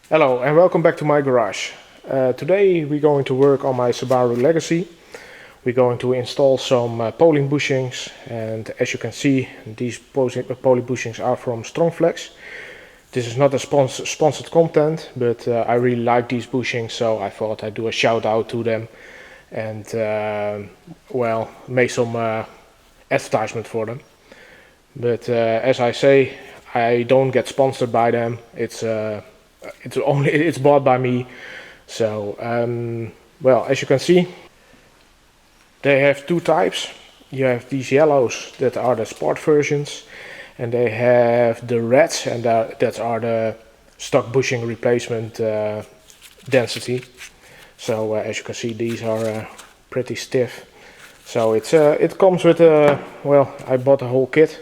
Hello and welcome back to my garage. Today we're going to work on my Subaru Legacy. We're going to install some polling bushings, and as you can see, these poly bushings are from Strongflex. This is not a sponsored content, but I really like these bushings, so I thought I'd do a shout out to them and well, make some advertisement for them. But as I say, I don't get sponsored by them. It's bought by me. So well, as you can see, they have two types. You have these yellows that are the sport versions, and they have the reds, and that are the stock bushing replacement density. So as you can see, these are pretty stiff. So it comes with well, I bought a whole kit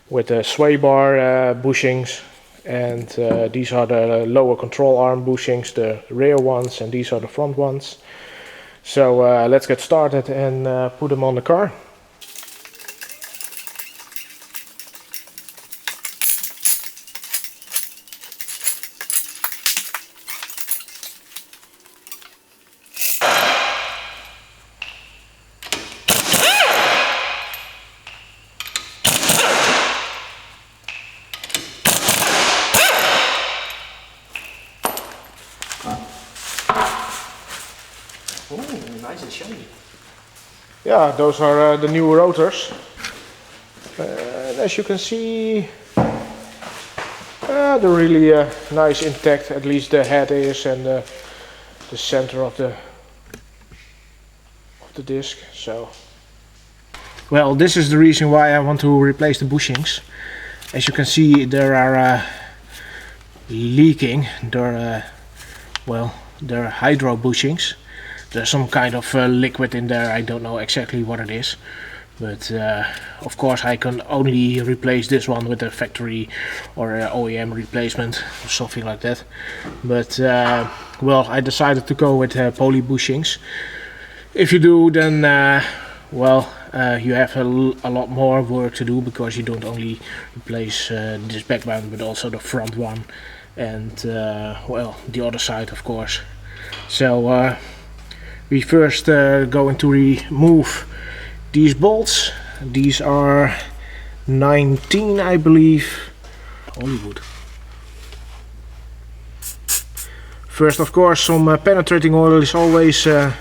with the sway bar bushings, and these are the lower control arm bushings, the rear ones, and these are the front ones. So let's get started and put them on the car. Oh, nice and shiny. Yeah, those are the new rotors. And as you can see, they're really nice intact. At least the head is, and the center of the disc. So, well, this is the reason why I want to replace the bushings. As you can see, there are leaking. They're hydro bushings. There's some kind of liquid in there. I don't know exactly what it is, but of course I can only replace this one with a factory or OEM replacement or something like that. But well, I decided to go with poly bushings. If you do, then well, you have a lot more work to do, because you don't only replace this back mount but also the front one and well, the other side, of course. So we first going to remove these bolts. These are 19, I believe. Hollywood. First, of course, some penetrating oil is always a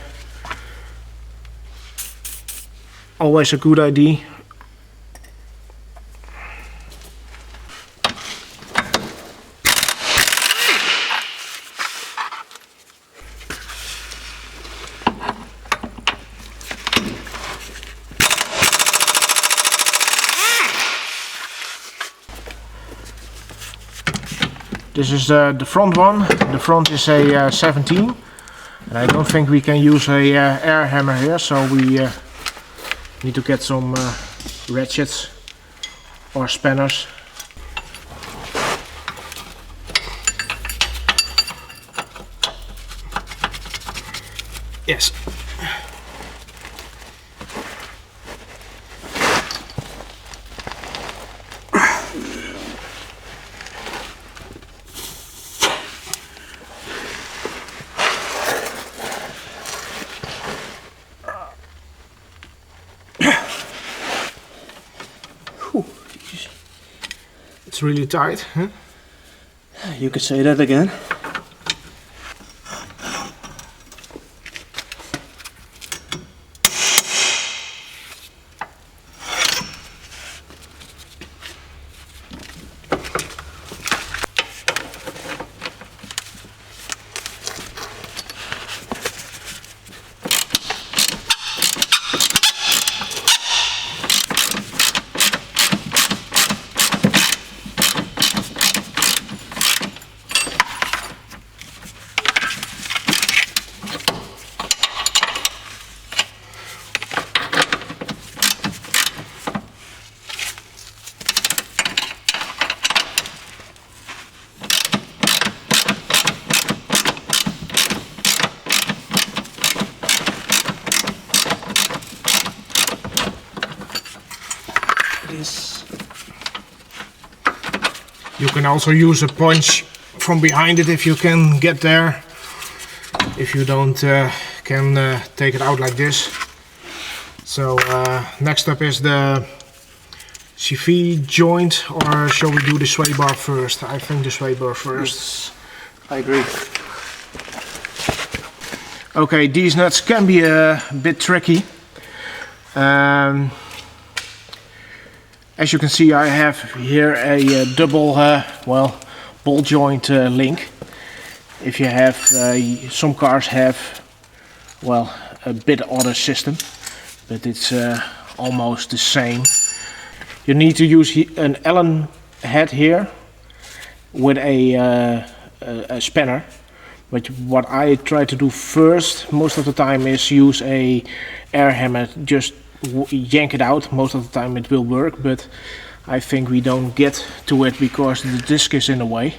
good idea. This is the front one. The front is a 17, and I don't think we can use a air hammer here, so we need to get some ratchets or spanners. Yes. It's really tight, huh? You could say that again. You can also use a punch from behind it if you can get there. If you don't, can take it out like this. So next up is the CV joint, or shall we do the sway bar first? I think the sway bar first. Yes, I agree. Okay, these nuts can be a bit tricky. As you can see, I have here a double ball joint link. If you have, some cars have, well, a bit other system, but it's almost the same. You need to use an Allen head here with a spanner. But what I try to do first, most of the time, is use a air hammer. Just yank it out. Most of the time it will work, but I think we don't get to it because the disc is in the way.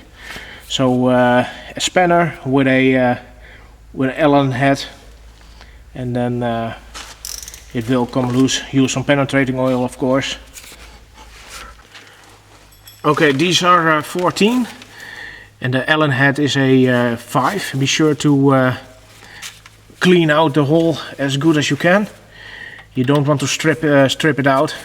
So a spanner with an Allen head, and then it will come loose. Use some penetrating oil, of course. Okay, these are 14. And the Allen head is a 5. Be sure to clean out the hole as good as you can. You don't want to strip it out.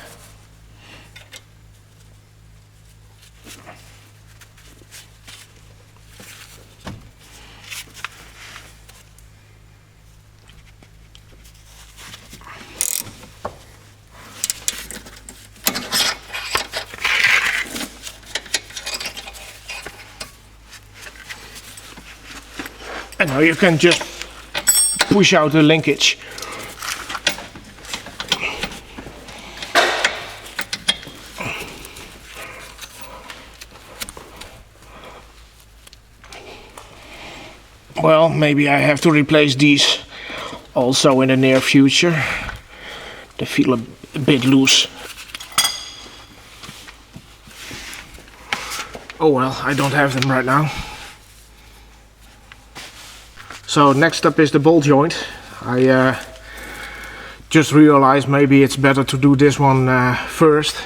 And now you can just push out the linkage. Well, maybe I have to replace these also in the near future. They feel a bit loose. Oh well, I don't have them right now. So next up is the ball joint. I just realized maybe it's better to do this one first.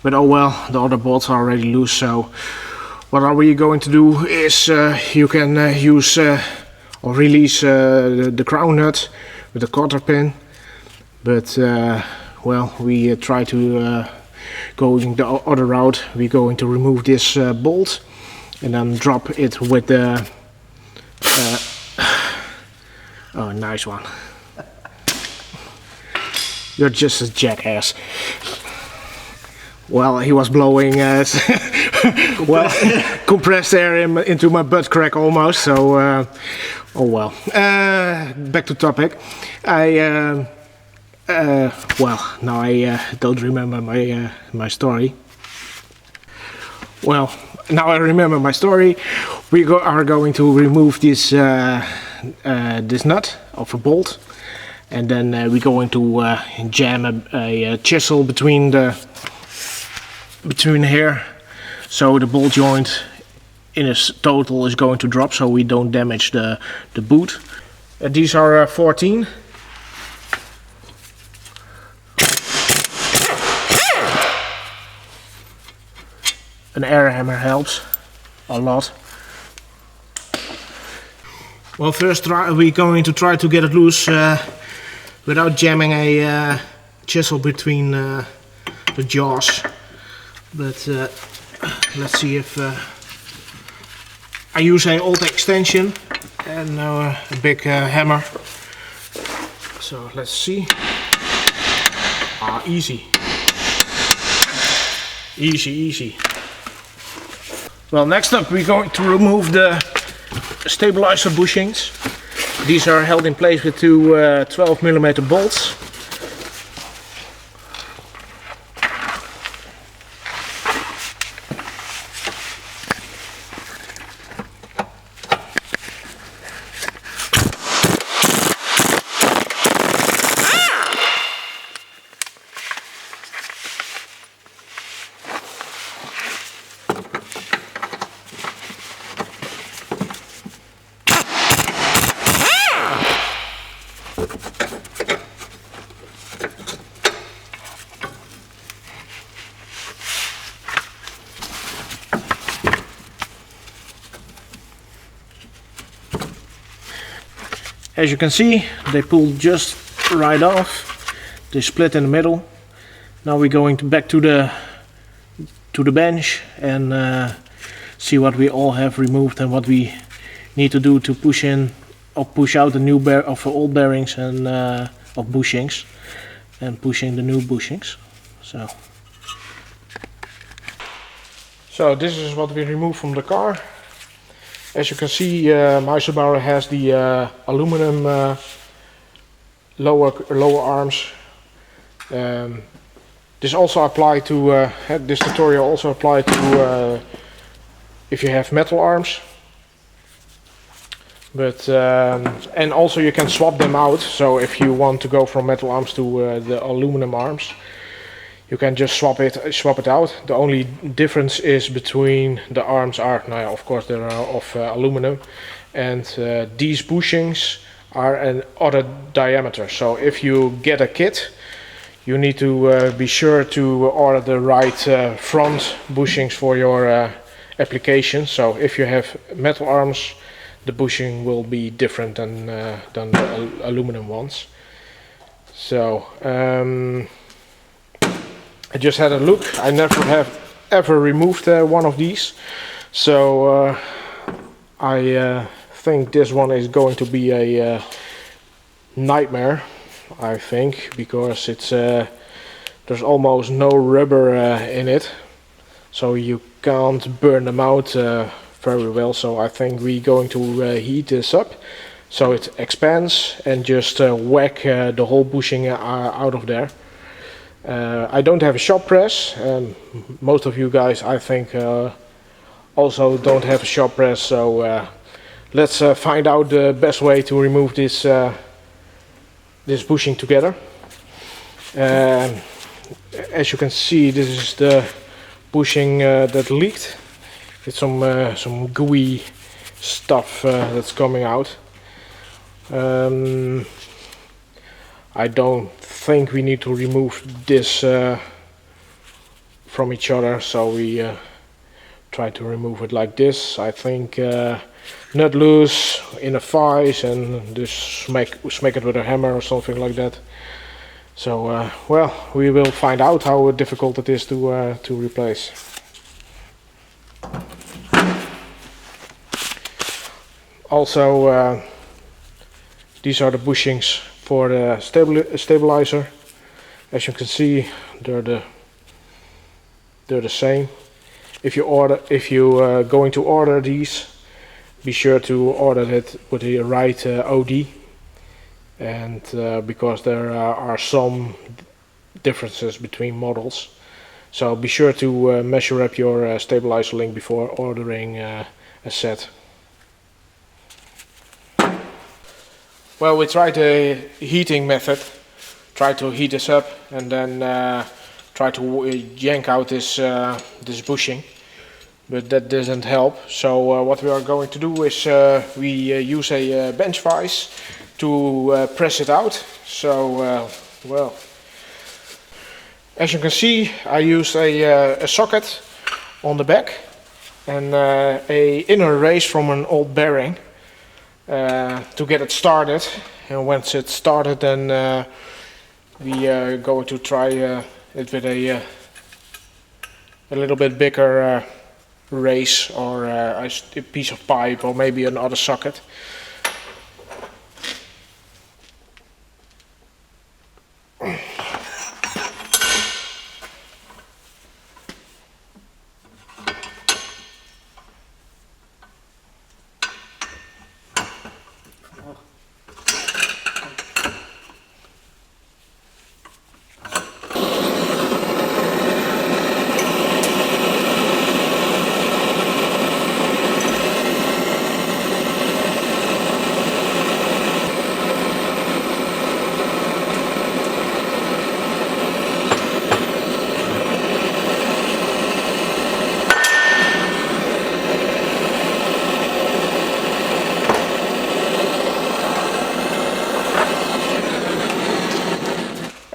But oh well, the other bolts are already loose. So what are we going to do is you can use or release the crown nut with the cotter pin. But well, we try to go the other route. We're going to remove this bolt and then drop it with the oh, nice one. You're just a jackass. Well, he was blowing well, compressed air into my butt crack almost, so oh well. Back to topic. Well, now I don't remember my story. Well, now I remember my story. We are going to remove this this nut of a bolt, and then we're going to jam a chisel between here, so the ball joint in its total is going to drop, so we don't damage the boot. These are 14. An air hammer helps a lot. Well, first we're going to try to get it loose without jamming a chisel between the jaws. But let's see if I use an old extension and a big hammer. So let's see. Ah, easy. Easy. Well, next up we're going to remove the stabilizer bushings. These are held in place with two 12mm bolts. As you can see, they pulled just right off. They split in the middle. Now we're going back to the bench and see what we all have removed and what we need to do to push in or push out the new old bearings and of bushings and pushing the new bushings. So this is what we removed from the car. As you can see, my Subaru has the aluminum lower arms. This also apply to this tutorial also apply to if you have metal arms. But and also you can swap them out. So if you want to go from metal arms to the aluminum arms, you can just swap it out. The only difference is between the arms are, now of course they are of aluminum, and these bushings are an other diameter. So if you get a kit, you need to be sure to order the right front bushings for your application. So if you have metal arms, the bushing will be different than the aluminum ones. So I just had a look. I never have ever removed one of these, so I think this one is going to be a nightmare, I think, because it's there's almost no rubber in it, so you can't burn them out very well. So I think we're going to heat this up so it expands and just whack the whole bushing out of there. I don't have a shop press. Most of you guys, I think, also don't have a shop press, so let's find out the best way to remove this this bushing together. As you can see, this is the bushing that leaked. It's some gooey stuff that's coming out. I don't think we need to remove this from each other, so we try to remove it like this. I think nut loose in a vise and just smack it with a hammer or something like that. So well, we will find out how difficult it is to replace. Also, these are the bushings for the stabilizer. As you can see, they're the same. If you going to order these, be sure to order it with the right OD, and because there are some differences between models, so be sure to measure up your stabilizer link before ordering a set. Well, we tried the heating method, try to heat this up and then try to yank out this this bushing, but that doesn't help. So what we are going to do is we use a bench vise to press it out. So well, as you can see, I used a socket on the back and a inner race from an old bearing to get it started. And once it's started, then we are going to try it with a little bit bigger race or a piece of pipe or maybe another socket.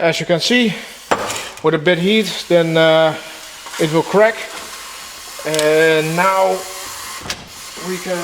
As you can see, with a bit heat, then it will crack. And now we can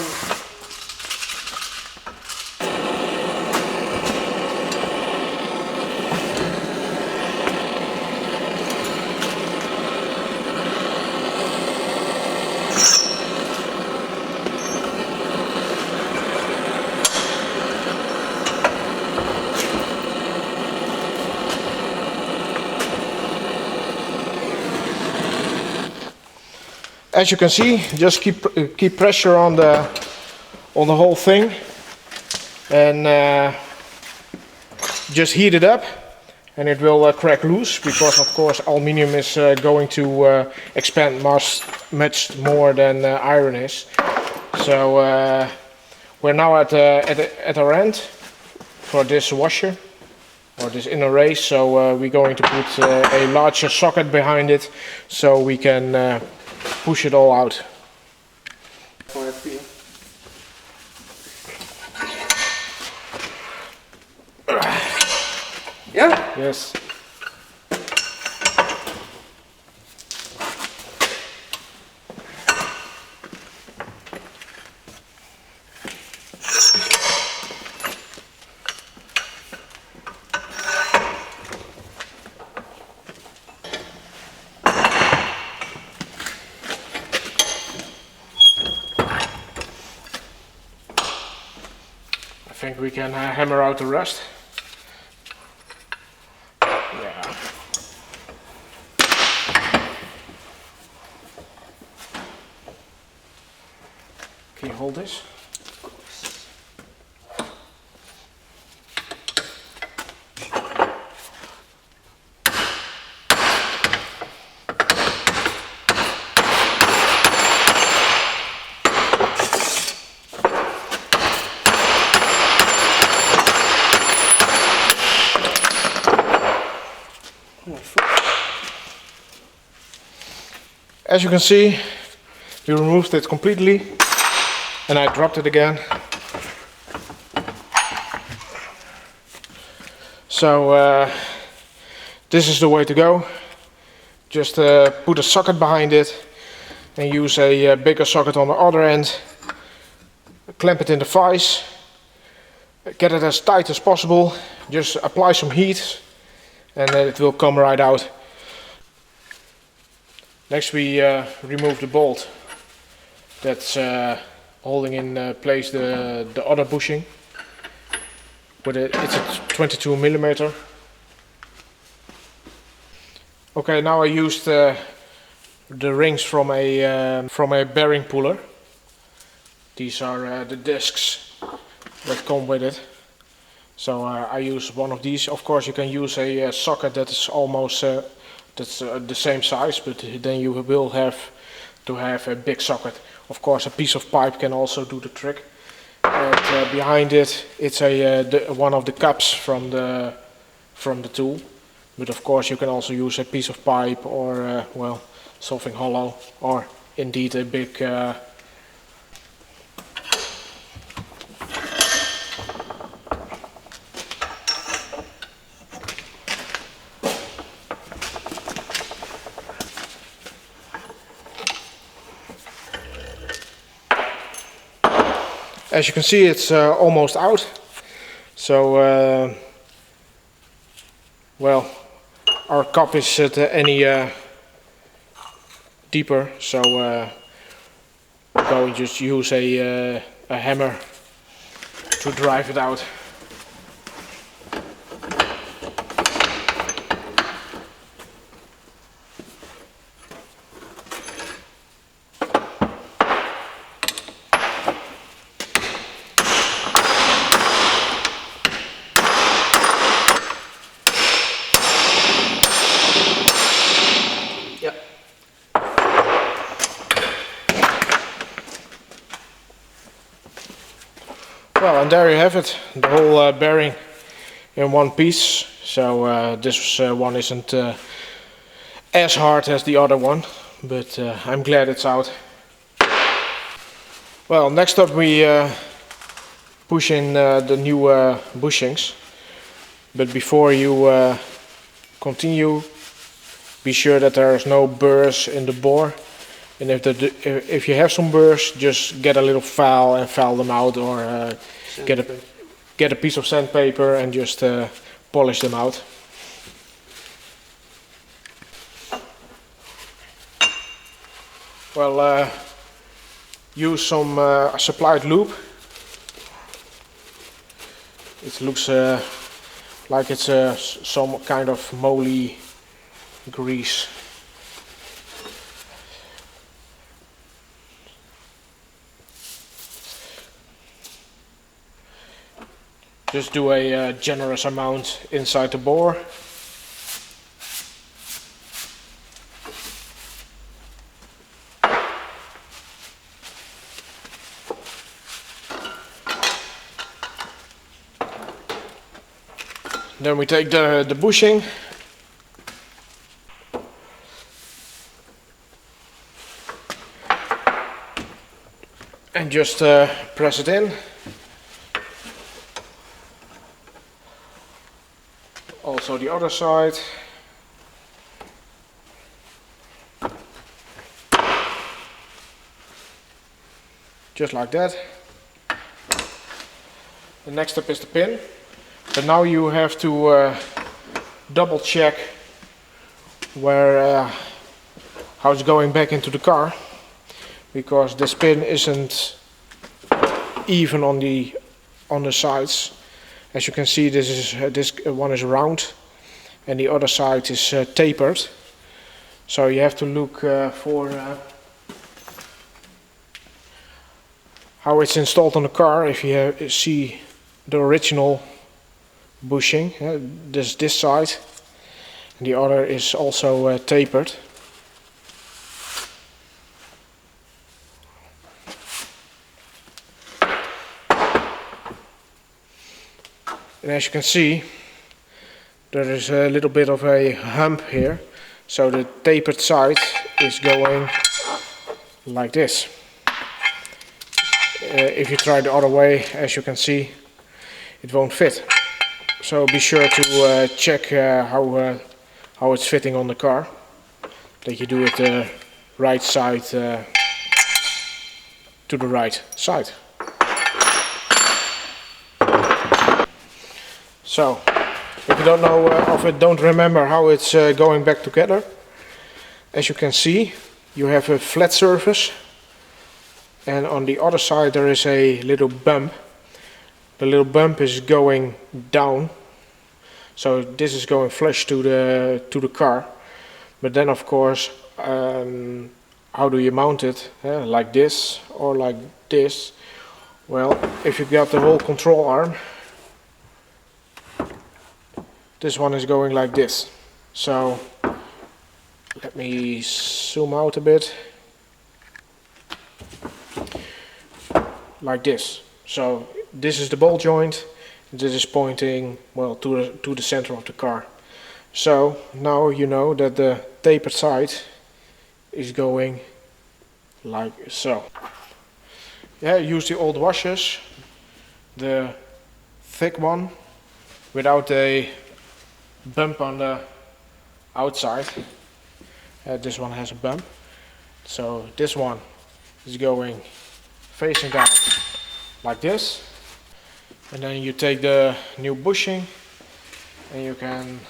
As you can see, just keep pressure on the whole thing, and just heat it up, and it will crack loose, because of course aluminium is going to expand much more than iron is. So we're now at our end for this washer, or this inner race. So we're going to put a larger socket behind it, so we can push it all out. Yeah? Yes. I think we can hammer out the rust. Yeah. Can you hold this? As you can see, we removed it completely, and I dropped it again. So this is the way to go. Just put a socket behind it and use a bigger socket on the other end. Clamp it in the vise. Get it as tight as possible. Just apply some heat and then it will come right out. Next we remove the bolt that's holding in place the other bushing. It's a 22mm. Okay, now I used the rings from a bearing puller. These are the discs that come with it. So I use one of these. Of course, you can use a socket that is almost the same size, but then you will have to have a big socket. Of course, a piece of pipe can also do the trick. And behind it, it's one of the cups from the tool. But of course, you can also use a piece of pipe or well, something hollow, or indeed a big. As you can see, it's almost out. So, well, our cup is at any deeper, so we're going to just use a hammer to drive it out. Well, and there you have it, the whole bearing in one piece. So this one isn't as hard as the other one, but I'm glad it's out. Well, next up we push in the new bushings. But before you continue, be sure that there is no burrs in the bore. And if you have some burrs, just get a little file and file them out, or get a piece of sandpaper and just polish them out. Well, use some supplied lube. It looks like it's some kind of moly grease. Just do a generous amount inside the bore. Then we take the bushing and just press it in. Also the other side. Just like that. The next step is the pin. But now you have to double check where how it's going back into the car, because this pin isn't even on the sides. As you can see, this one is round and the other side is tapered. So you have to look for how it's installed on the car. If you see the original bushing, this side, and the other is also tapered. And as you can see, there is a little bit of a hump here, so the tapered side is going like this. If you try the other way, as you can see, it won't fit. So be sure to check how it's fitting on the car, that you do it the right side to the right side. So, if you don't know don't remember how it's going back together, as you can see, you have a flat surface, and on the other side there is a little bump. The little bump is going down, so this is going flush to the car. But then, of course, how do you mount it? Like this or like this? Well, if you got the whole control arm, this one is going like this. So let me zoom out a bit. Like this. So this is the ball joint. This is pointing, well, to the center of the car. So now you know that the tapered side is going like so. Yeah, use the old washers, the thick one without a bump on the outside. This one has a bump, so this one is going facing down like this, and then you take the new bushing and you can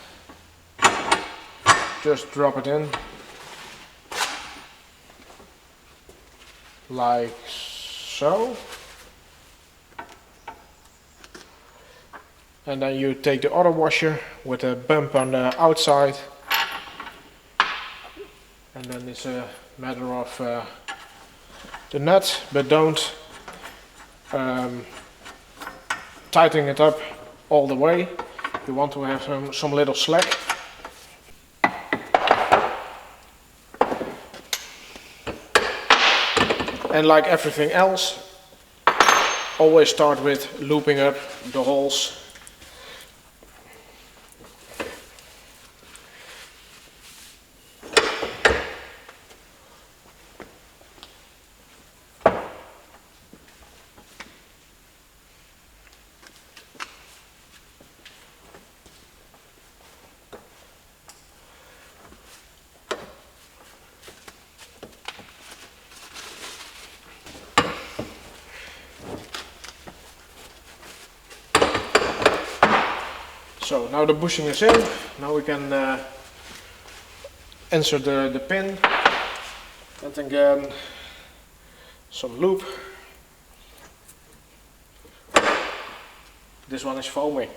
just drop it in like so, and then you take the other washer with a bump on the outside, and then it's a matter of the nut, but don't tighten it up all the way. You want to have some little slack. And like everything else, always start with looping up the holes. So now the bushing is in. Now we can insert the pin, and again some loop. This one is foaming.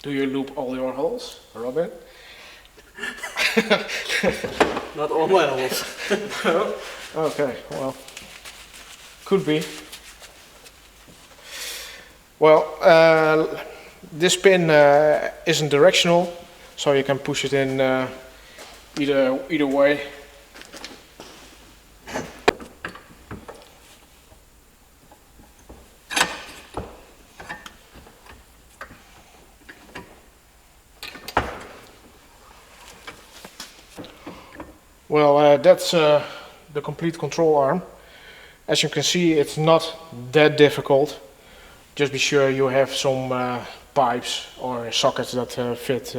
Do you loop all your holes, Robin? Not all my holes. Okay, well, could be. Well, this pin isn't directional, so you can push it in either way. Well, that's the complete control arm. As you can see, it's not that difficult. Just be sure you have some pipes or sockets that fit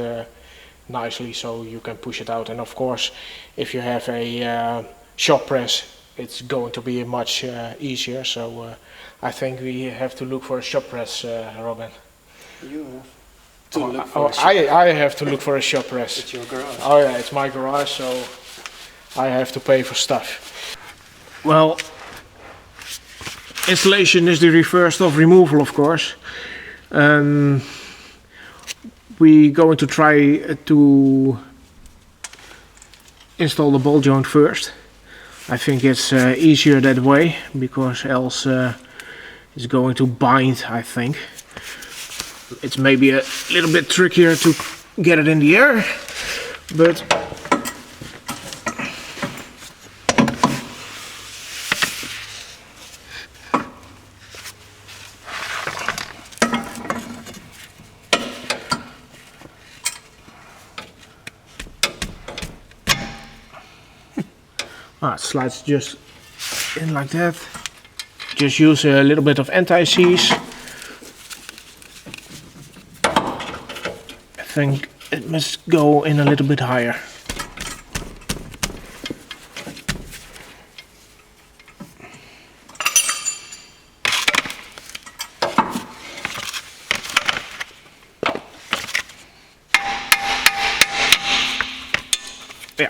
nicely, so you can push it out. And of course, if you have a shop press, it's going to be much easier. So I think we have to look for a shop press, Robin. You have to look for a shop. I have to look for a shop press. It's your garage. Oh yeah, it's my garage, so I have to pay for stuff. Well, installation is the reverse of removal, of course. We're going to try to install the ball joint first. I think it's easier that way, because else it's going to bind, I think. It's maybe a little bit trickier to get it in the air, but it slides just in like that. Just use a little bit of anti-seize. I think it must go in a little bit higher. Yeah.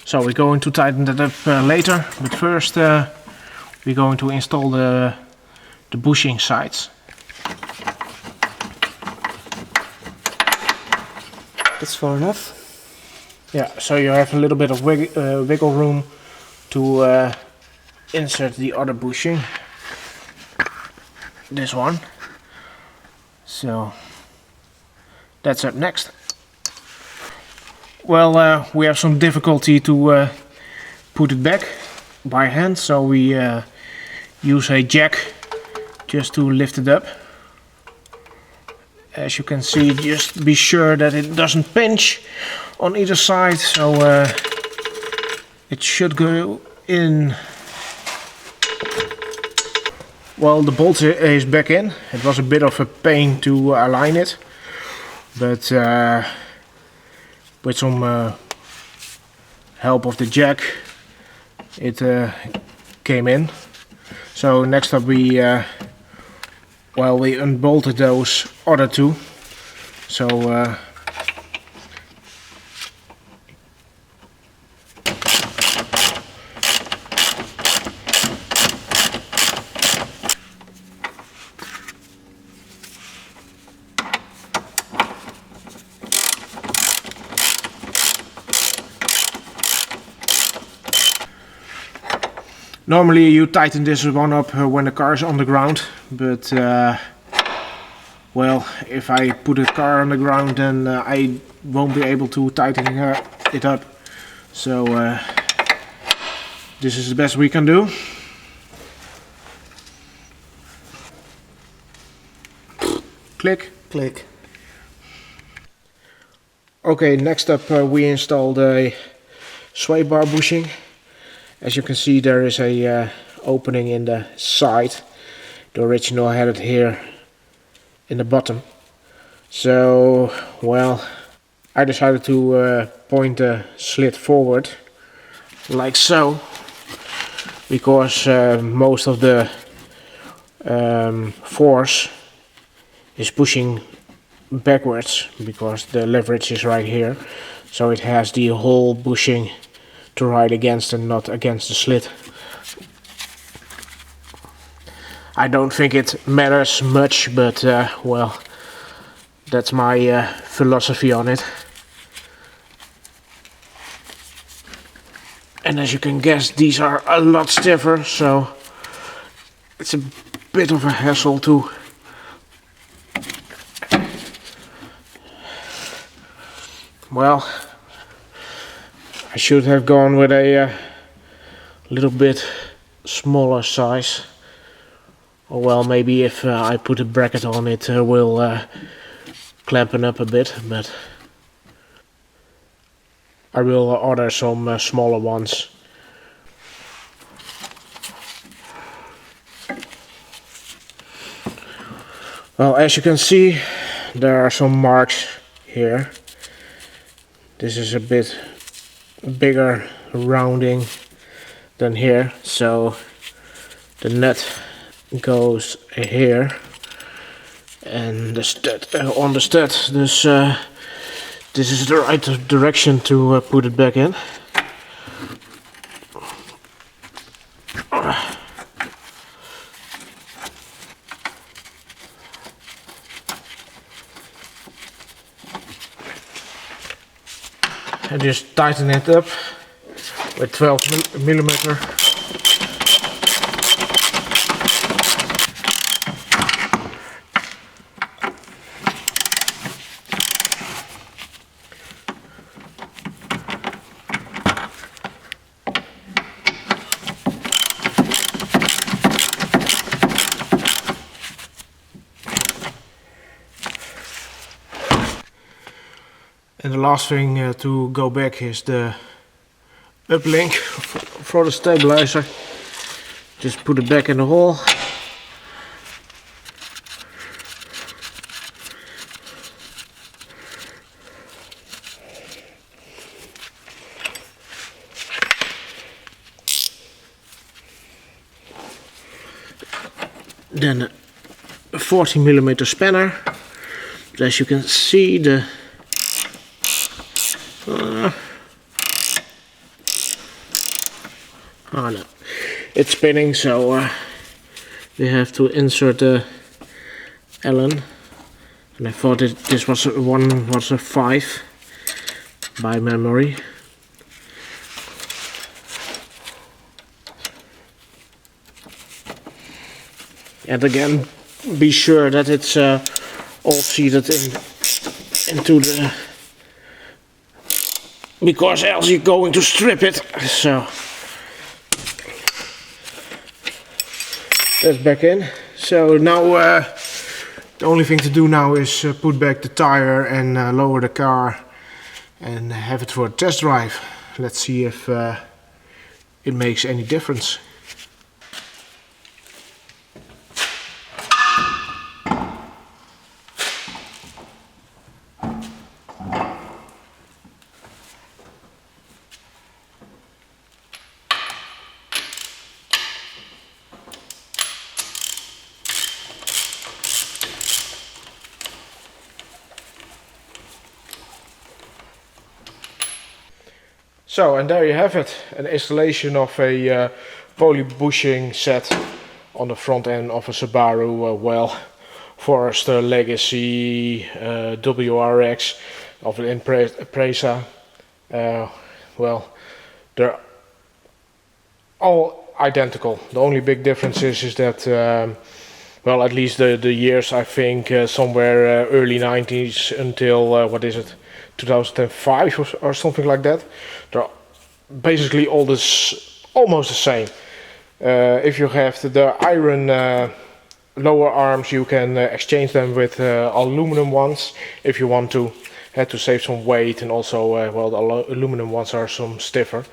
So we're going to tighten that up later, but first we're going to install the bushing sides. That's far enough. Yeah, so you have a little bit of wiggle room to insert the other bushing. This one. So that's up next. Well, we have some difficulty to put it back by hand, so we use a jack just to lift it up. As you can see, just be sure that it doesn't pinch on either side, so it should go in. Well, the bolt is back in. It was a bit of a pain to align it, but with some help of the jack, it came in. So next up we unbolted those other two. So normally you tighten this one up when the car is on the ground, but well, if I put a car on the ground, then I won't be able to tighten it up. So this is the best we can do. Click. Click. Okay, next up we installed a sway bar bushing. As you can see, there is a opening in the side. The original had it here in the bottom. So, well, I decided to point the slit forward, like so, because most of the force is pushing backwards, because the leverage is right here. So it has the whole bushing to ride against and not against the slit. I don't think it matters much, but well, That's my philosophy on it. And as you can guess, these are a lot stiffer, so it's a bit of a hassle to well, I should have gone with a little bit smaller size. Or well, maybe if I put a bracket on it, will clampen up a bit, but I will order some smaller ones. Well, as you can see, there are some marks here. This is a bit bigger rounding than here, so the nut goes here, and the stud on the stud. This is the right direction to put it back in. And just tighten it up with 12 millimeter. And the last thing to go back is the uplink for the stabilizer. Just put it back in the hole. Then a 40 millimeter spanner. But as you can see, the oh no, it's spinning, so we have to insert the Allen. And I thought this was a 5 by memory. And again, be sure that it's all seated into the, because else you're going to strip it. So that's back in. So now the only thing to do now is put back the tire and lower the car and have it for a test drive. Let's see if it makes any difference. So, and there you have it, an installation of a poly bushing set on the front end of a Subaru Forester Legacy WRX of an Impreza. Well, they're all identical. The only big difference is that well, at least the years, I think somewhere early 90s until what is it, 2005 or something like that. They're basically all almost the same. If you have the iron lower arms, you can exchange them with aluminum ones if you want to. Had to save some weight, and also well, the aluminum ones are some stiffer.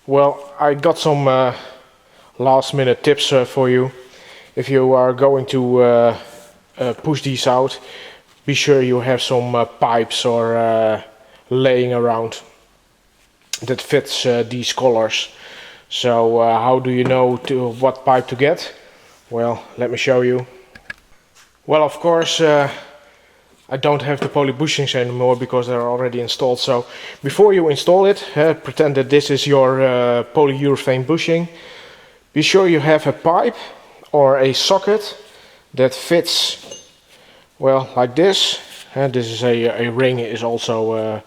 Well, I got some last minute tips for you. If you are going to push these out, be sure you have some pipes or laying around that fits these collars. So how do you know what pipe to get? Well, let me show you. Well, of course, I don't have the poly bushings anymore because they're already installed. So before you install it, pretend that this is your polyurethane bushing. Be sure you have a pipe or a socket that fits, well, like this. This is a ring is also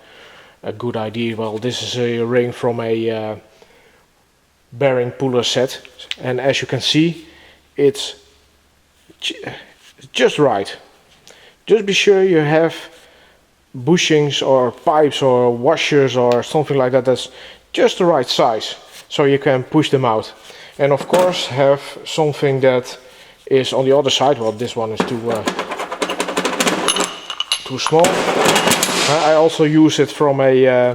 a good idea. Well, this is a ring from a bearing puller set, and as you can see, it's just right. Just be sure you have bushings or pipes or washers or something like that that's just the right size, so you can push them out. And of course have something that is on the other side. Well, this one is too small. I also use it from a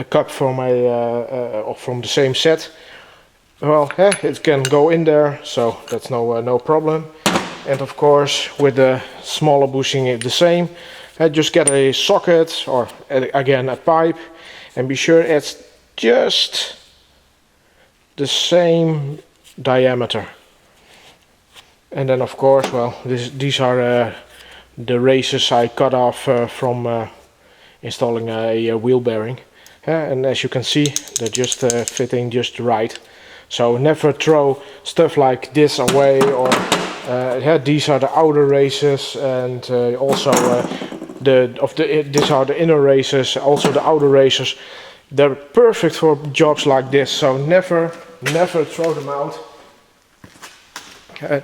cup from from the same set. Well, it can go in there, so that's no problem. And of course, with the smaller bushing, it's the same. Just get a socket or again a pipe, and be sure it's just the same diameter. And then of course, well, these are the races I cut off from installing a wheel bearing. And as you can see, they're just fitting just right. So never throw stuff like this away, or these are the outer races, and also these are the inner races, also the outer races. They're perfect for jobs like this, so never throw them out.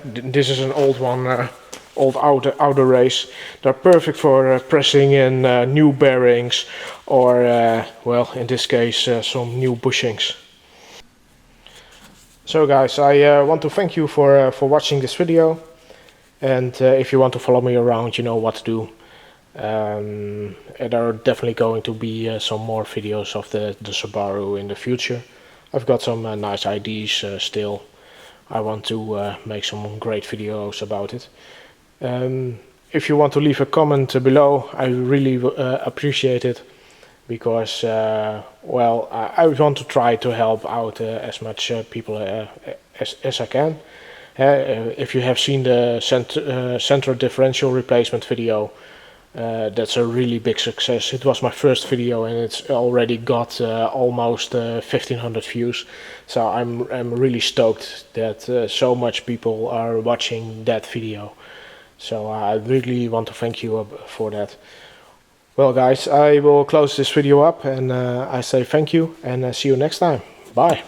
This is an old one, old outer race. They're perfect for pressing in new bearings, or well, in this case some new bushings. So guys, I want to thank you for watching this video, and if you want to follow me around, you know what to do. And there are definitely going to be some more videos of the Subaru in the future. I've got some nice ideas still. I want to make some great videos about it. If you want to leave a comment below, I really appreciate it, because well, I want to try to help out as much people as I can. If you have seen the center differential replacement video, that's a really big success. It was my first video, and it's already got almost 1500 views. So I'm really stoked that so much people are watching that video. So I really want to thank you for that. Well guys, I will close this video up, and I say thank you, and see you next time. Bye.